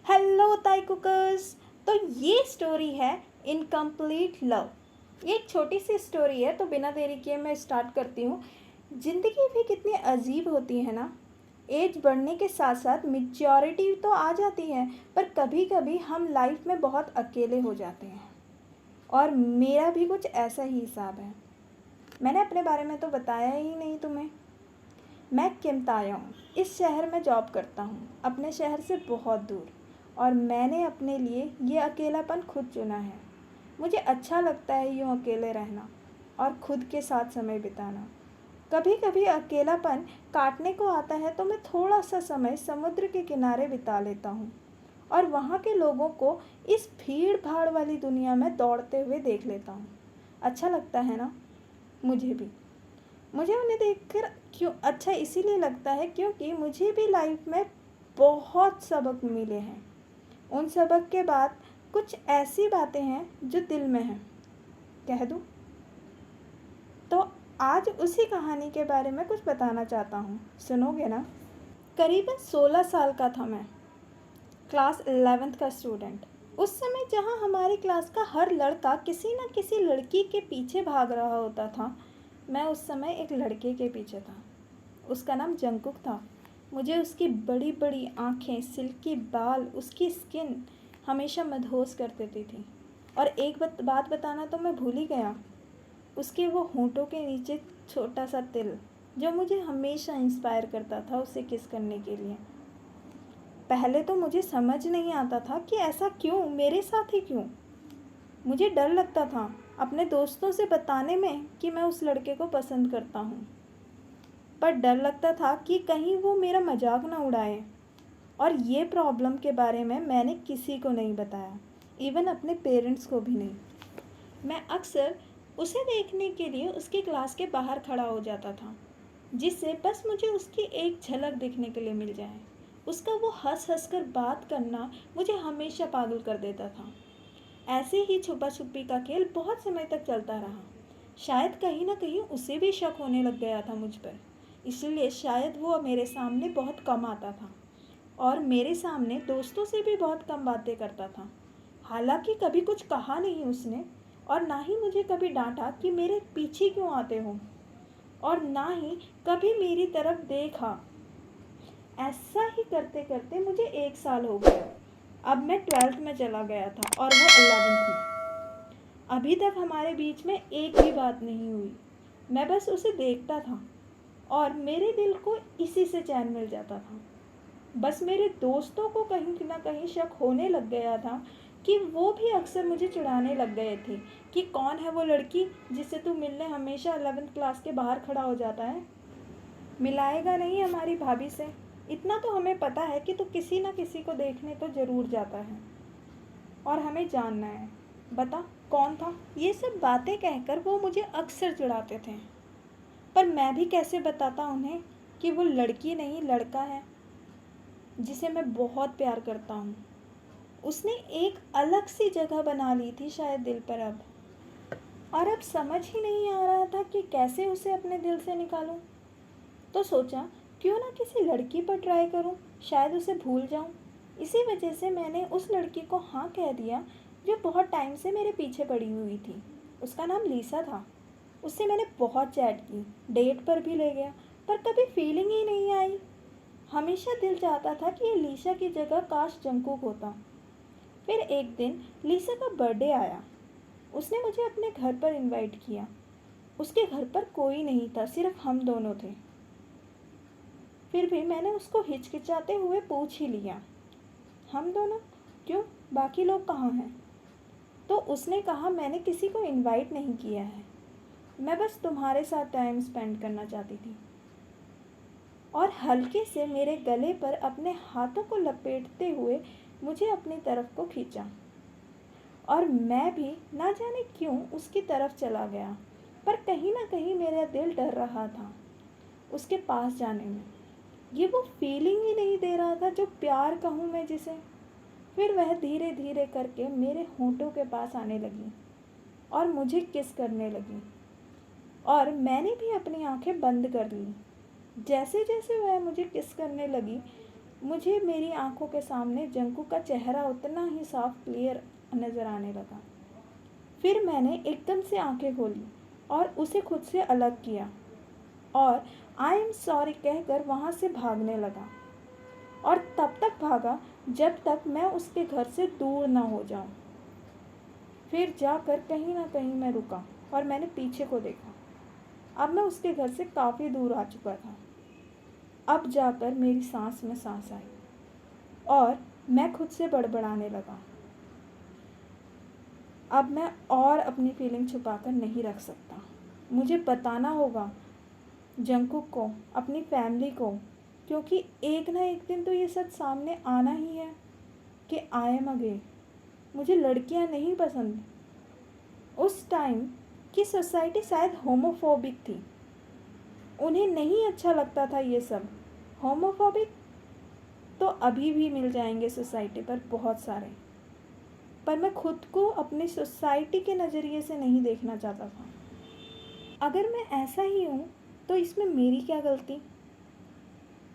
Hello ताई cookers. तो ये स्टोरी है इनकम्प्लीट लव। ये एक छोटी सी स्टोरी है, तो बिना देरी किए मैं स्टार्ट करती हूँ। ज़िंदगी भी कितनी अजीब होती है ना। एज बढ़ने के साथ साथ मेच्योरिटी तो आ जाती है, पर कभी कभी हम लाइफ में बहुत अकेले हो जाते हैं। और मेरा भी कुछ ऐसा ही हिसाब है। मैंने अपने बारे में तो बताया ही नहीं तुम्हें। मैं किम तायोंग इस शहर में जॉब करता हूँ, अपने शहर से बहुत दूर। और मैंने अपने लिए ये अकेलापन खुद चुना है। मुझे अच्छा लगता है यूँ अकेले रहना और खुद के साथ समय बिताना। कभी कभी अकेलापन काटने को आता है तो मैं थोड़ा सा समय समुद्र के किनारे बिता लेता हूँ और वहाँ के लोगों को इस भीड़ भाड़ वाली दुनिया में दौड़ते हुए देख लेता हूँ। अच्छा लगता है ना। मुझे भी। मुझे उन्हें देखकर क्यों अच्छा इसीलिए लगता है क्योंकि मुझे भी लाइफ में बहुत सबक मिले हैं। उन सबक के बाद कुछ ऐसी बातें हैं जो दिल में हैं। कह दूँ? तो आज उसी कहानी के बारे में कुछ बताना चाहता हूँ। सुनोगे ना? करीबन 16 साल का था मैं, क्लास 11th का स्टूडेंट। उस समय जहाँ हमारी क्लास का हर लड़का किसी न किसी लड़की के पीछे भाग रहा होता था, मैं उस समय एक लड़के के पीछे था। उसका नाम जंगकुक था। मुझे उसकी बड़ी बड़ी आँखें, सिल्की बाल, उसकी स्किन हमेशा मदहोश कर देती थी। और एक बात बताना तो मैं भूल ही गया, उसके वो होंठों के नीचे छोटा सा तिल जो मुझे हमेशा इंस्पायर करता था उसे किस करने के लिए। पहले तो मुझे समझ नहीं आता था कि ऐसा क्यों, मेरे साथ ही क्यों। मुझे डर लगता था अपने दोस्तों से बताने में कि मैं उस लड़के को पसंद करता हूँ, पर डर लगता था कि कहीं वो मेरा मजाक ना उड़ाए। और ये प्रॉब्लम के बारे में मैंने किसी को नहीं बताया, इवन अपने पेरेंट्स को भी नहीं। मैं अक्सर उसे देखने के लिए उसकी क्लास के बाहर खड़ा हो जाता था, जिससे बस मुझे उसकी एक झलक देखने के लिए मिल जाए। उसका वो हंस हंस कर बात करना मुझे हमेशा पागल कर देता था। ऐसे ही छुपा छुपी का खेल बहुत समय तक चलता रहा। शायद कहीं ना कहीं उसे भी शक होने लग गया था मुझ पर, इसलिए शायद वो मेरे सामने बहुत कम आता था और मेरे सामने दोस्तों से भी बहुत कम बातें करता था। हालांकि कभी कुछ कहा नहीं उसने, और ना ही मुझे कभी डांटा कि मेरे पीछे क्यों आते हो, और ना ही कभी मेरी तरफ देखा। ऐसा ही करते करते मुझे 1 साल हो गया। अब मैं 12th में चला गया था और वो 11th में। अभी तक हमारे बीच में एक भी बात नहीं हुई। मैं बस उसे देखता था और मेरे दिल को इसी से चैन मिल जाता था। बस मेरे दोस्तों को कहीं ना कहीं शक होने लग गया था कि वो भी अक्सर मुझे चिढ़ाने लग गए थे कि कौन है वो लड़की जिससे तू मिलने हमेशा 11th क्लास के बाहर खड़ा हो जाता है। मिलाएगा नहीं हमारी भाभी से। इतना तो हमें पता है कि तू किसी ना किसी को देखने तो ज़रूर जाता है और हमें जानना है। बता कौन था। ये सब बातें कहकर वो मुझे अक्सर चिढ़ाते थे, पर मैं भी कैसे बताता उन्हें कि वो लड़की नहीं लड़का है जिसे मैं बहुत प्यार करता हूँ। उसने एक अलग सी जगह बना ली थी शायद दिल पर अब, और अब समझ ही नहीं आ रहा था कि कैसे उसे अपने दिल से निकालूं। तो सोचा क्यों ना किसी लड़की पर ट्राई करूं, शायद उसे भूल जाऊं। इसी वजह से मैंने उस लड़की को हाँ कह दिया जो बहुत टाइम से मेरे पीछे पड़ी हुई थी। उसका नाम लीसा था। उससे मैंने बहुत चैट की, डेट पर भी ले गया, पर कभी फीलिंग ही नहीं आई। हमेशा दिल चाहता था कि ये लीसा की जगह काश जंगकुक होता। फिर एक दिन लीसा का बर्थडे आया। उसने मुझे अपने घर पर इनवाइट किया। उसके घर पर कोई नहीं था, सिर्फ हम दोनों थे। फिर भी मैंने उसको हिचकिचाते हुए पूछ ही लिया, हम दोनों? क्यों, बाकी लोग कहाँ हैं? तो उसने कहा मैंने किसी को इनवाइट नहीं किया है, मैं बस तुम्हारे साथ टाइम स्पेंड करना चाहती थी। और हल्के से मेरे गले पर अपने हाथों को लपेटते हुए मुझे अपनी तरफ को खींचा, और मैं भी ना जाने क्यों उसकी तरफ चला गया। पर कहीं ना कहीं मेरा दिल डर रहा था उसके पास जाने में। ये वो फीलिंग ही नहीं दे रहा था जो प्यार कहूँ मैं जिसे। फिर वह धीरे धीरे करके मेरे होंठों के पास आने लगी और मुझे किस करने लगी, और मैंने भी अपनी आंखें बंद कर ली। जैसे जैसे वह मुझे किस करने लगी, मुझे मेरी आंखों के सामने जंकुक का चेहरा उतना ही साफ क्लियर नज़र आने लगा। फिर मैंने एकदम से आंखें खोली और उसे खुद से अलग किया और आई एम सॉरी कहकर वहाँ से भागने लगा। और तब तक भागा जब तक मैं उसके घर से दूर ना हो जाऊं। फिर जाकर कहीं ना कहीं मैं रुका और मैंने पीछे को देखा। अब मैं उसके घर से काफ़ी दूर आ चुका था। अब जाकर मेरी सांस में सांस आई और मैं खुद से बड़बड़ाने लगा। अब मैं और अपनी फीलिंग छुपाकर नहीं रख सकता। मुझे बताना होगा जंकुक को, अपनी फैमिली को, क्योंकि एक ना एक दिन तो ये सच सामने आना ही है कि आई एम अ गे। मुझे लड़कियां नहीं पसंद। उस टाइम की सोसाइटी शायद होमोफोबिक थी। उन्हें नहीं अच्छा लगता था ये सब। होमोफोबिक तो अभी भी मिल जाएंगे सोसाइटी पर बहुत सारे, पर मैं खुद को अपनी सोसाइटी के नज़रिए से नहीं देखना चाहता था। अगर मैं ऐसा ही हूँ तो इसमें मेरी क्या गलती।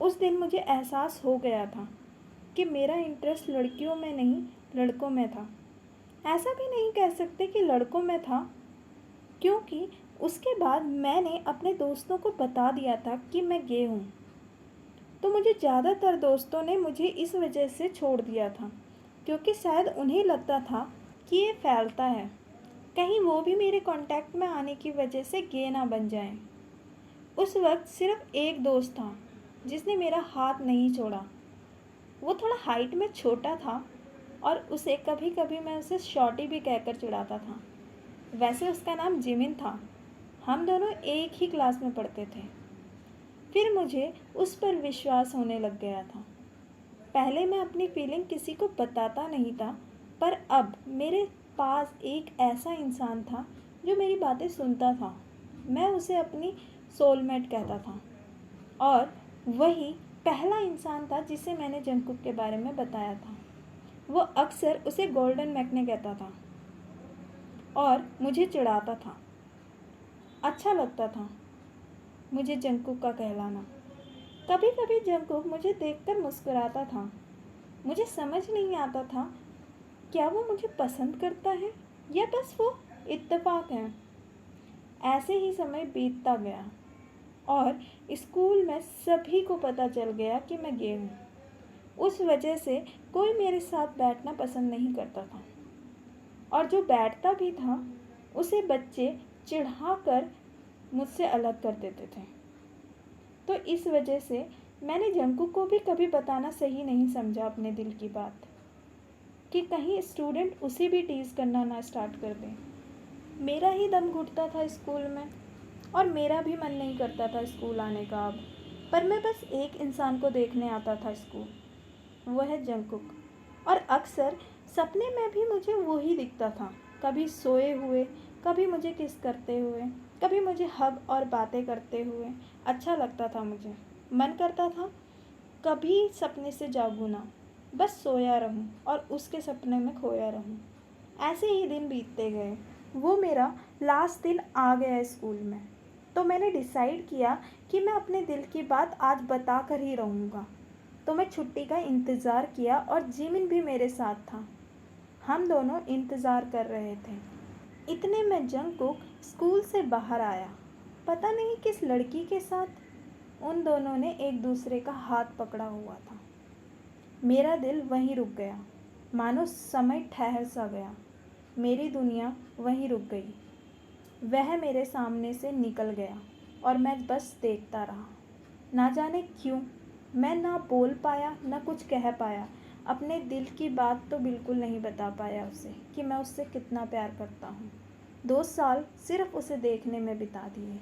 उस दिन मुझे एहसास हो गया था कि मेरा इंटरेस्ट लड़कियों में नहीं लड़कों में था। ऐसा भी नहीं कह सकते कि लड़कों में था, क्योंकि उसके बाद मैंने अपने दोस्तों को बता दिया था कि मैं गे हूँ। तो मुझे ज़्यादातर दोस्तों ने मुझे इस वजह से छोड़ दिया था, क्योंकि शायद उन्हें लगता था कि ये फैलता है, कहीं वो भी मेरे कांटेक्ट में आने की वजह से गे ना बन जाएं। उस वक्त सिर्फ एक दोस्त था जिसने मेरा हाथ नहीं छोड़ा। वो थोड़ा हाइट में छोटा था और उसे कभी कभी मैं उसे शॉर्टी भी कहकर चिढ़ाता था। वैसे उसका नाम जिमिन था। हम दोनों एक ही क्लास में पढ़ते थे। फिर मुझे उस पर विश्वास होने लग गया था। पहले मैं अपनी फीलिंग किसी को बताता नहीं था, पर अब मेरे पास एक ऐसा इंसान था जो मेरी बातें सुनता था। मैं उसे अपनी सोलमेट कहता था और वही पहला इंसान था जिसे मैंने जंकुक के बारे में बताया था। वो अक्सर उसे गोल्डन मैकने कहता था और मुझे चिढ़ाता था। अच्छा लगता था मुझे जंकुक का कहलाना। कभी कभी जंकुक मुझे देखकर मुस्कुराता था। मुझे समझ नहीं आता था क्या वो मुझे पसंद करता है या बस वो इत्तेफाक है। ऐसे ही समय बीतता गया और स्कूल में सभी को पता चल गया कि मैं गे हूँ। उस वजह से कोई मेरे साथ बैठना पसंद नहीं करता था, और जो बैठता भी था उसे बच्चे चिढ़ाकर मुझसे अलग कर देते थे। तो इस वजह से मैंने जंकुक को भी कभी बताना सही नहीं समझा अपने दिल की बात, कि कहीं स्टूडेंट उसे भी टीज़ करना ना स्टार्ट कर दें। मेरा ही दम घुटता था स्कूल में और मेरा भी मन नहीं करता था स्कूल आने का अब। पर मैं बस एक इंसान को देखने आता था स्कूल, वो है जंकुक। और अक्सर सपने में भी मुझे वो ही दिखता था, कभी सोए हुए, कभी मुझे किस करते हुए, कभी मुझे हग और बातें करते हुए। अच्छा लगता था मुझे। मन करता था कभी सपने से जागूं ना, बस सोया रहूं और उसके सपने में खोया रहूं। ऐसे ही दिन बीतते गए। वो मेरा लास्ट दिन आ गया स्कूल में, तो मैंने डिसाइड किया कि मैं अपने दिल की बात आज बता कर ही रहूँगा। तो मैं छुट्टी का इंतज़ार किया और जिमिन भी मेरे साथ था। हम दोनों इंतज़ार कर रहे थे। इतने में जंकुक स्कूल से बाहर आया, पता नहीं किस लड़की के साथ। उन दोनों ने एक दूसरे का हाथ पकड़ा हुआ था। मेरा दिल वहीं रुक गया, मानो समय ठहर सा गया। मेरी दुनिया वहीं रुक गई। वह मेरे सामने से निकल गया और मैं बस देखता रहा। ना जाने क्यों मैं ना बोल पाया, ना कुछ कह पाया। अपने दिल की बात तो बिल्कुल नहीं बता पाया उसे कि मैं उससे कितना प्यार करता हूँ। 2 साल सिर्फ उसे देखने में बिता दिए।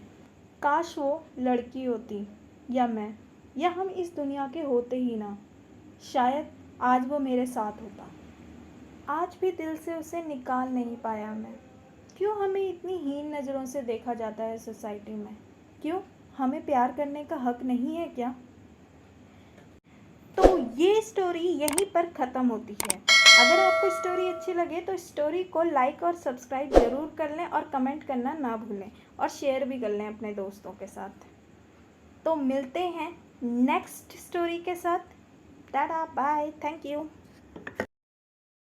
काश वो लड़की होती या मैं, या हम इस दुनिया के होते ही ना। शायद आज वो मेरे साथ होता। आज भी दिल से उसे निकाल नहीं पाया मैं। क्यों हमें इतनी हीन नज़रों से देखा जाता है सोसाइटी में? क्यों हमें प्यार करने का हक नहीं है क्या? तो ये स्टोरी यहीं पर ख़त्म होती है। अगर आपको स्टोरी अच्छी लगे तो स्टोरी को लाइक और सब्सक्राइब ज़रूर कर लें और कमेंट करना ना भूलें, और शेयर भी कर लें अपने दोस्तों के साथ। तो मिलते हैं नेक्स्ट स्टोरी के साथ। Tata bye, thank you.